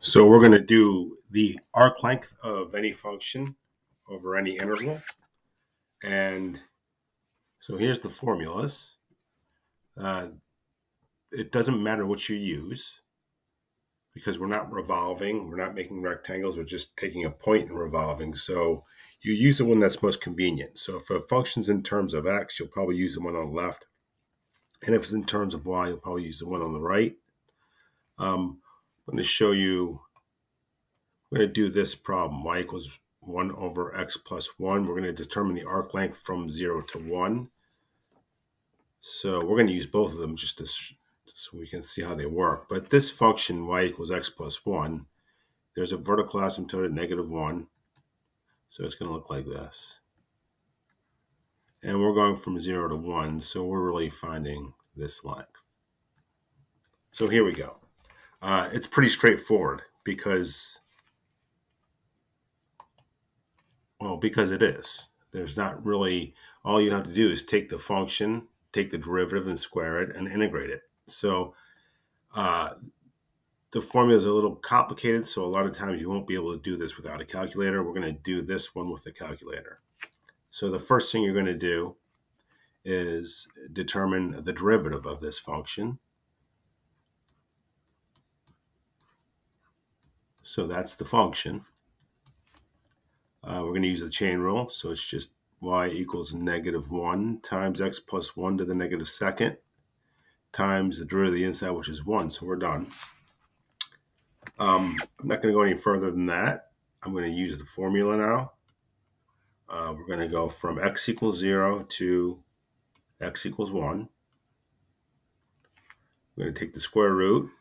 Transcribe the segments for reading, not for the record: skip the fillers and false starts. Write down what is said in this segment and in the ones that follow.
So we're going to do the arc length of any function over any interval. And so here's the formulas. It doesn't matter what you use because we're not revolving. We're not making rectangles. We're just taking a point and revolving. So you use the one that's most convenient. So if a function's in terms of x, you'll probably use the one on the left. And if it's in terms of y, you'll probably use the one on the right. I'm going to show you. We're going to do this problem, y equals 1 over x plus 1. We're going to determine the arc length from 0 to 1. So we're going to use both of them just so we can see how they work. But this function, y equals x plus 1, there's a vertical asymptote at -1. So it's going to look like this. And we're going from 0 to 1, so we're really finding this length. So here we go. It's pretty straightforward because it is. There's not really, all you have to do is take the function, take the derivative and square it and integrate it. So the formula is a little complicated, so a lot of times you won't be able to do this without a calculator. We're going to do this one with a calculator. So the first thing you're going to do is determine the derivative of this function. So that's the function. We're going to use the chain rule, so it's just y equals -1 times x plus 1 to the -2nd times the derivative of the inside, which is 1, so we're done. I'm not going to go any further than that. I'm going to use the formula now. We're going to go from x equals 0 to x equals 1. We're going to take the square root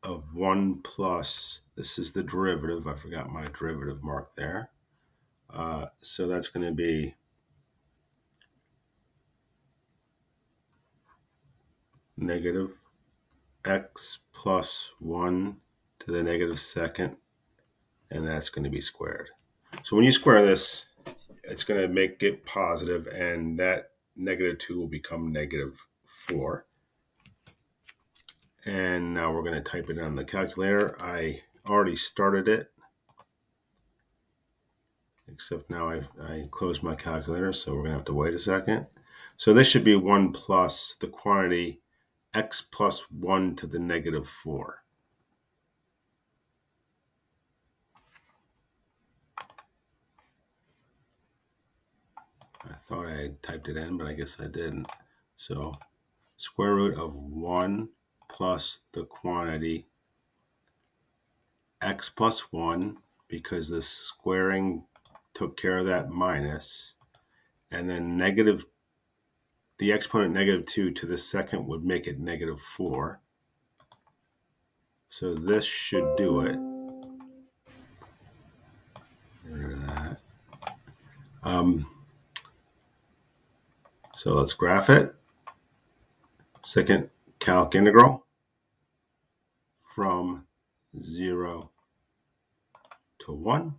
of 1 plus, this is the derivative. I forgot my derivative mark there. So that's going to be -x plus 1 to the -2nd, and that's going to be squared. So when you square this, it's going to make it positive, and that -2 will become -4. And now we're going to type it on the calculator. I already started it, except now I closed my calculator, so we're going to have to wait a second. So this should be 1 plus the quantity x plus 1 to the -4. I thought I had typed it in, but I guess I didn't. So square root of 1 plus the quantity x plus 1, because the squaring took care of that minus, and then the exponent -2 to the second would make it -4. So this should do it. Get rid of that. So let's graph it. Second calc integral from 0 to 1.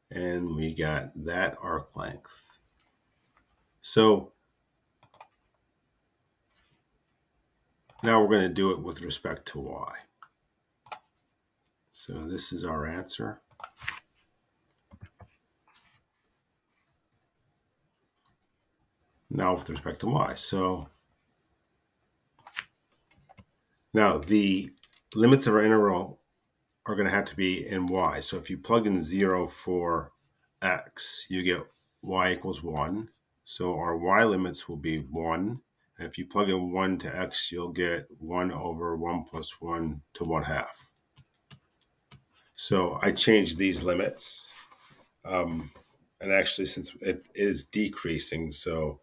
And we got that arc length. So now we're going to do it with respect to y. So this is our answer. Now with respect to y. So now the limits of our integral are going to have to be in y. So if you plug in 0 for x, you get y equals 1. So our y limits will be 1. And if you plug in 1 to x, you'll get 1 over 1 plus 1 to 1/2. So I changed these limits. And actually, since it is decreasing, so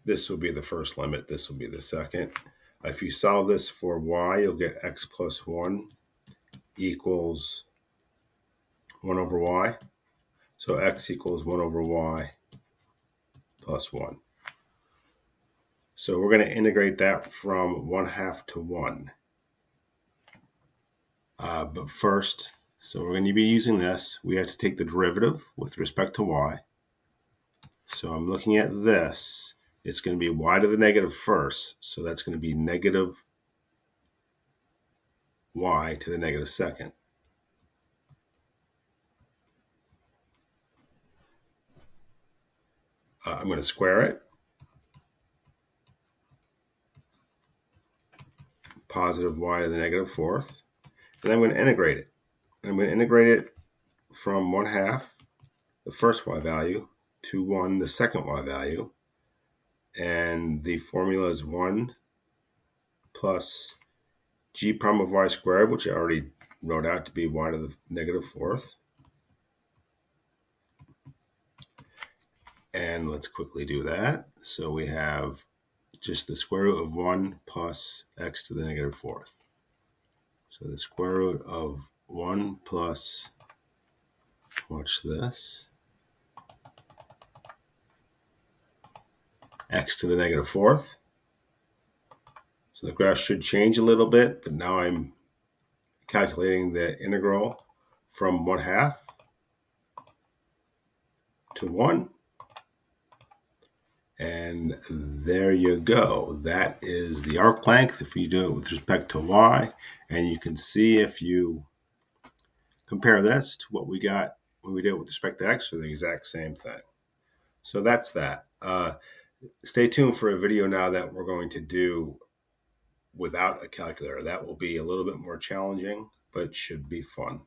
this will be the first limit. This will be the second. If you solve this for y, you'll get x plus 1 equals 1 over y. So x equals 1 over y plus 1. So we're going to integrate that from 1/2 to 1. But first, so we're going to be using this. We have to take the derivative with respect to y. So I'm looking at this. It's going to be y to the negative first. So that's going to be y to the negative second. I'm going to square it. Positive y to the negative fourth. And I'm going to integrate it. I'm going to integrate it from 1/2, the first y value, to 1, the second y value. And the formula is 1 plus g prime of y squared, which I already wrote out to be y to the negative fourth. And let's quickly do that. So we have just the square root of 1 plus x to the negative fourth. So the square root of 1 plus, watch this, x to the negative fourth. So the graph should change a little bit, but now I'm calculating the integral from 1/2 to 1. And there you go. That is the arc length if you do it with respect to y. And you can see if you compare this to what we got when we did it with respect to x, are the exact same thing. So that's that. Stay tuned for a video now that we're going to do without a calculator. That will be a little bit more challenging, but should be fun.